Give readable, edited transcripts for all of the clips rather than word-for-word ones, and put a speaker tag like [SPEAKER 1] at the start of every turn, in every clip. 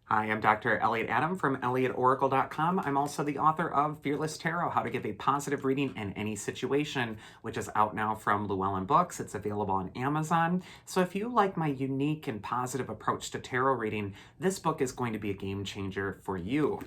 [SPEAKER 1] Hi, I'm Dr. Elliot Adam from ElliotOracle.com. I'm also the author of Fearless Tarot, How to Give a Positive Reading in Any Situation, which is out now from Llewellyn Books. It's available on Amazon. So if you like my unique and positive approach to tarot reading, this book is going to be a game changer for you.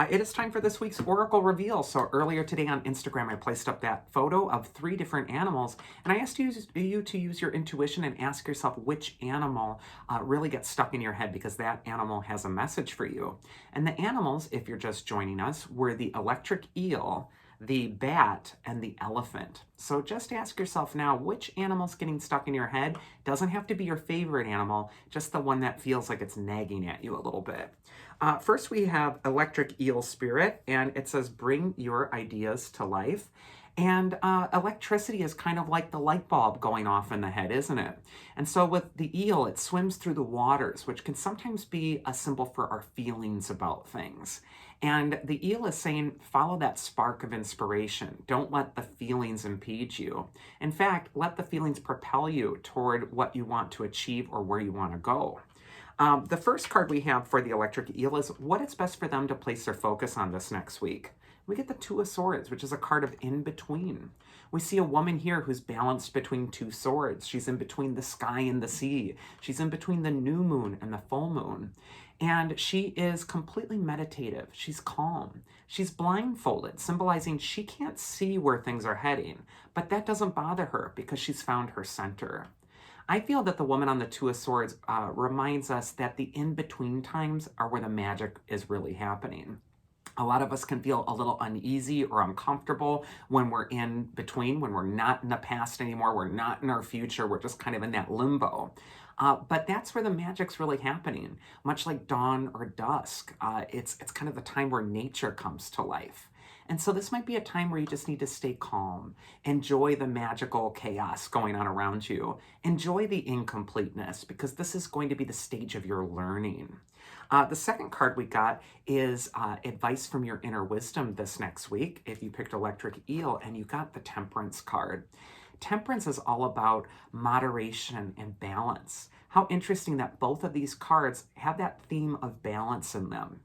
[SPEAKER 1] It is time for this week's Oracle Reveal. So earlier today on Instagram, I placed up that photo of 3 different animals, and I asked you to use your intuition and ask yourself which animal really gets stuck in your head, because that animal has a message for you. And the animals, if you're just joining us, were the electric eel, the bat, and the elephant. So just ask yourself now, which animal's getting stuck in your head? Doesn't have to be your favorite animal, just the one that feels like it's nagging at you a little bit. First, we have Electric Eel Spirit, and it says, bring your ideas to life. And electricity is kind of like the light bulb going off in the head, isn't it? And so with the eel, it swims through the waters, which can sometimes be a symbol for our feelings about things. And the eel is saying, follow that spark of inspiration. Don't let the feelings impede you. In fact, let the feelings propel you toward what you want to achieve or where you want to go. The first card we have for the electric eel is what it's best for them to place their focus on this next week. We get the Two of Swords, which is a card of in between. We see a woman here who's balanced between 2 swords. She's in between the sky and the sea. She's in between the new moon and the full moon. And she is completely meditative. She's calm. She's blindfolded, symbolizing she can't see where things are heading, but that doesn't bother her because she's found her center. I feel that the woman on the Two of Swords reminds us that the in-between times are where the magic is really happening. A lot of us can feel a little uneasy or uncomfortable when we're in between, when we're not in the past anymore, we're not in our future, we're just kind of in that limbo. But that's where the magic's really happening. Much like dawn or dusk, it's kind of the time where nature comes to life. And so this might be a time where you just need to stay calm, enjoy the magical chaos going on around you, enjoy the incompleteness, because this is going to be the stage of your learning. The second card we got is advice from your inner wisdom this next week, if you picked Electric Eel and you got the Temperance card. Temperance is all about moderation and balance. How interesting that both of these cards have that theme of balance in them.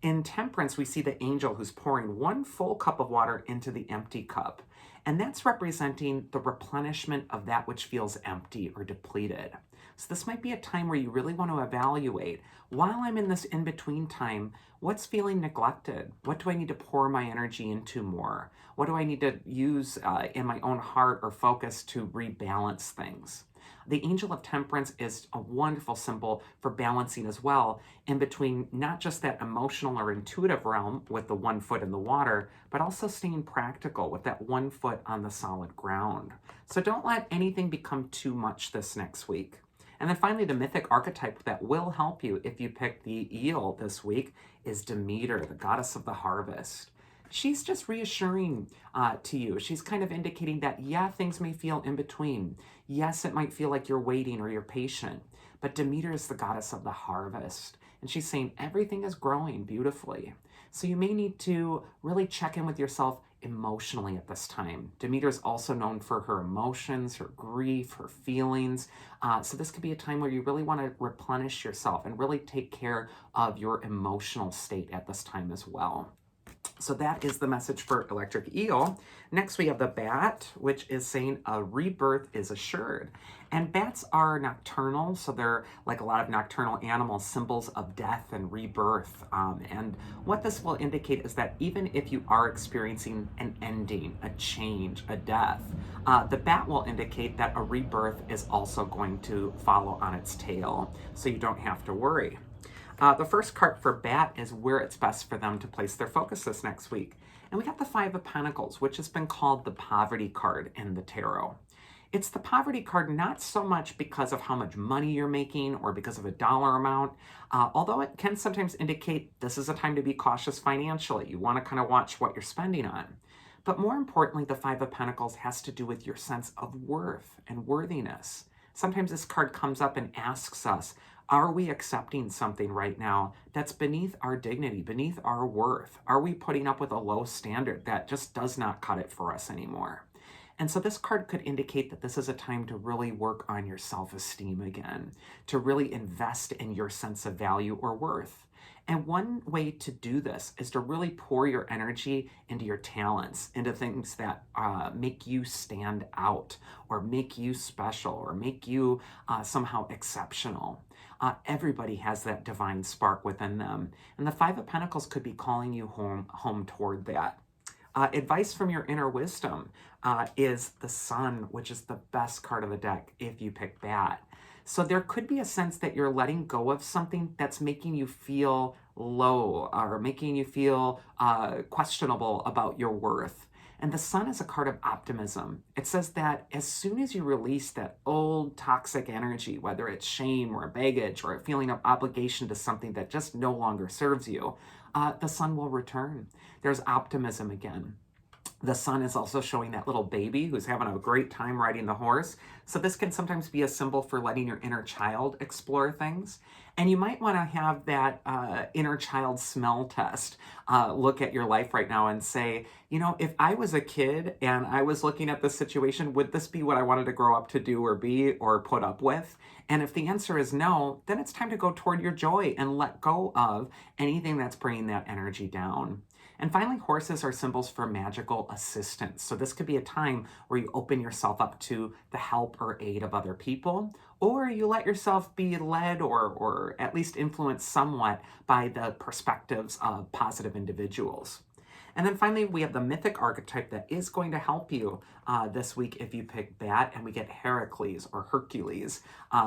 [SPEAKER 1] In Temperance, we see the angel who's pouring 1 full cup of water into the empty cup. And that's representing the replenishment of that which feels empty or depleted. So this might be a time where you really want to evaluate, while I'm in this in-between time, what's feeling neglected? What do I need to pour my energy into more? What do I need to use in my own heart or focus to rebalance things? The Angel of Temperance is a wonderful symbol for balancing as well, in between not just that emotional or intuitive realm with the 1 foot in the water, but also staying practical with that 1 foot on the solid ground. So don't let anything become too much this next week. And then finally, the mythic archetype that will help you if you pick the eel this week is Demeter, the goddess of the harvest. She's just reassuring to you. She's kind of indicating that, yeah, things may feel in between. Yes, it might feel like you're waiting or you're patient, but Demeter is the goddess of the harvest. And she's saying everything is growing beautifully. So you may need to really check in with yourself emotionally at this time. Demeter is also known for her emotions, her grief, her feelings. So this could be a time where you really want to replenish yourself and really take care of your emotional state at this time as well. So that is the message for Electric Eel. Next, we have the bat, which is saying a rebirth is assured. And bats are nocturnal, so they're like a lot of nocturnal animals, symbols of death and rebirth. And what this will indicate is that even if you are experiencing an ending, a change, a death, the bat will indicate that a rebirth is also going to follow on its tail, so you don't have to worry. The first card for bat is where it's best for them to place their focus this next week. And we got the 5 of Pentacles, which has been called the poverty card in the tarot. It's the poverty card not so much because of how much money you're making or because of a dollar amount, although it can sometimes indicate this is a time to be cautious financially. You want to kind of watch what you're spending on. But more importantly, the 5 of Pentacles has to do with your sense of worth and worthiness. Sometimes this card comes up and asks us, are we accepting something right now that's beneath our dignity, beneath our worth? Are we putting up with a low standard that just does not cut it for us anymore? And so this card could indicate that this is a time to really work on your self-esteem again, to really invest in your sense of value or worth. And one way to do this is to really pour your energy into your talents, into things that make you stand out or make you special or make you somehow exceptional. Everybody has that divine spark within them. And the Five of Pentacles could be calling you home toward that. Advice from your inner wisdom is the Sun, which is the best card of the deck if you pick that. So there could be a sense that you're letting go of something that's making you feel low or making you feel questionable about your worth. And the Sun is a card of optimism. It says that as soon as you release that old toxic energy, whether it's shame or baggage or a feeling of obligation to something that just no longer serves you, the Sun will return. There's optimism again. The Sun is also showing that little baby who's having a great time riding the horse. So this can sometimes be a symbol for letting your inner child explore things. And you might want to have that inner child smell test look at your life right now and say, you know, if I was a kid and I was looking at this situation, would this be what I wanted to grow up to do or be or put up with? And if the answer is no, then it's time to go toward your joy and let go of anything that's bringing that energy down. And finally, horses are symbols for magical assistance. So this could be a time where you open yourself up to the help or aid of other people, or you let yourself be led or at least influenced somewhat by the perspectives of positive individuals. And then finally, we have the mythic archetype that is going to help you this week if you pick that, and we get Heracles or Hercules,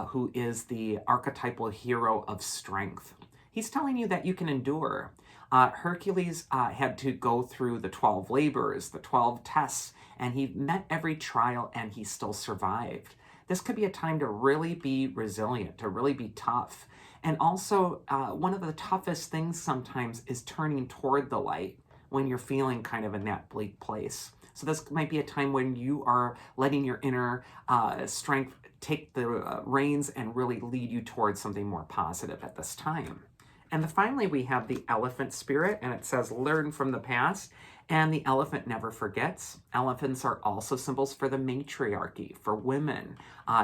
[SPEAKER 1] who is the archetypal hero of strength. He's telling you that you can endure. Hercules had to go through the 12 labors, the 12 tests, and he met every trial and he still survived. This could be a time to really be resilient, to really be tough. And also, one of the toughest things sometimes is turning toward the light when you're feeling kind of in that bleak place. So this might be a time when you are letting your inner strength take the reins and really lead you towards something more positive at this time. And finally, we have the elephant spirit, and it says, learn from the past. And the elephant never forgets. Elephants are also symbols for the matriarchy, for women.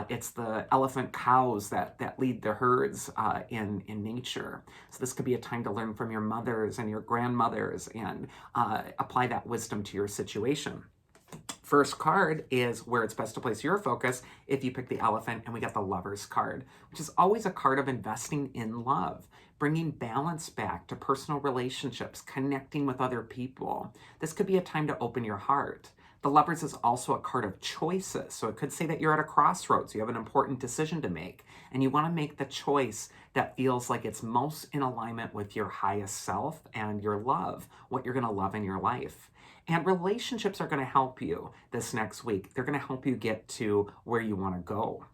[SPEAKER 1] It's the elephant cows that lead the herds in nature. So this could be a time to learn from your mothers and your grandmothers and apply that wisdom to your situation. First card is where it's best to place your focus if you pick the elephant, and we got the Lover's card, which is always a card of investing in love, bringing balance back to personal relationships, connecting with other people. This could be a time to open your heart. The Lovers is also a card of choices, so it could say that you're at a crossroads, you have an important decision to make, and you want to make the choice that feels like it's most in alignment with your highest self and your love, what you're going to love in your life. And relationships are going to help you this next week. They're going to help you get to where you want to go.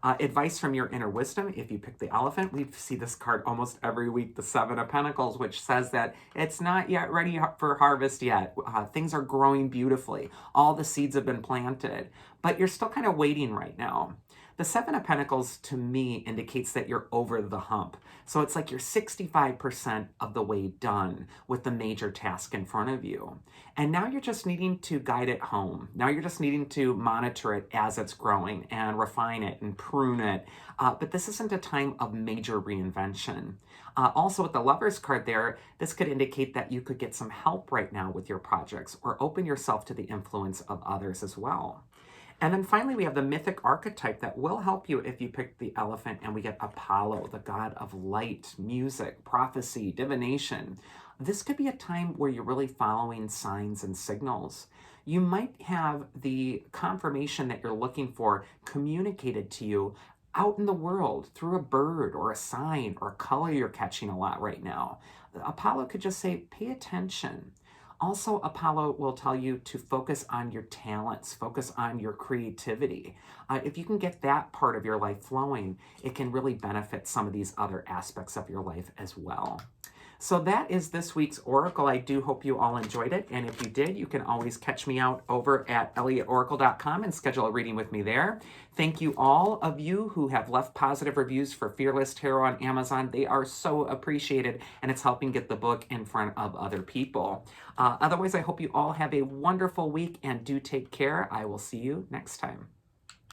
[SPEAKER 1] Advice from your inner wisdom, if you pick the elephant, we see this card almost every week, the Seven of Pentacles, which says that it's not yet ready for harvest yet. Things are growing beautifully. All the seeds have been planted, but you're still kind of waiting right now. The Seven of Pentacles, to me, indicates that you're over the hump. So it's like you're 65% of the way done with the major task in front of you. And now you're just needing to guide it home. Now you're just needing to monitor it as it's growing and refine it and prune it. But this isn't a time of major reinvention. Also, with the Lover's card there, this could indicate that you could get some help right now with your projects or open yourself to the influence of others as well. And then finally, we have the mythic archetype that will help you if you pick the elephant, and we get Apollo, the god of light, music, prophecy, divination. This could be a time where you're really following signs and signals. You might have the confirmation that you're looking for communicated to you out in the world through a bird or a sign or a color you're catching a lot right now. Apollo could just say, pay attention. Also, Apollo will tell you to focus on your talents, focus on your creativity. If you can get that part of your life flowing, it can really benefit some of these other aspects of your life as well. So that is this week's Oracle. I do hope you all enjoyed it. And if you did, you can always catch me out over at elliotoracle.com and schedule a reading with me there. Thank you all of you who have left positive reviews for Fearless Tarot on Amazon. They are so appreciated, and it's helping get the book in front of other people. Otherwise, I hope you all have a wonderful week and do take care. I will see you next time.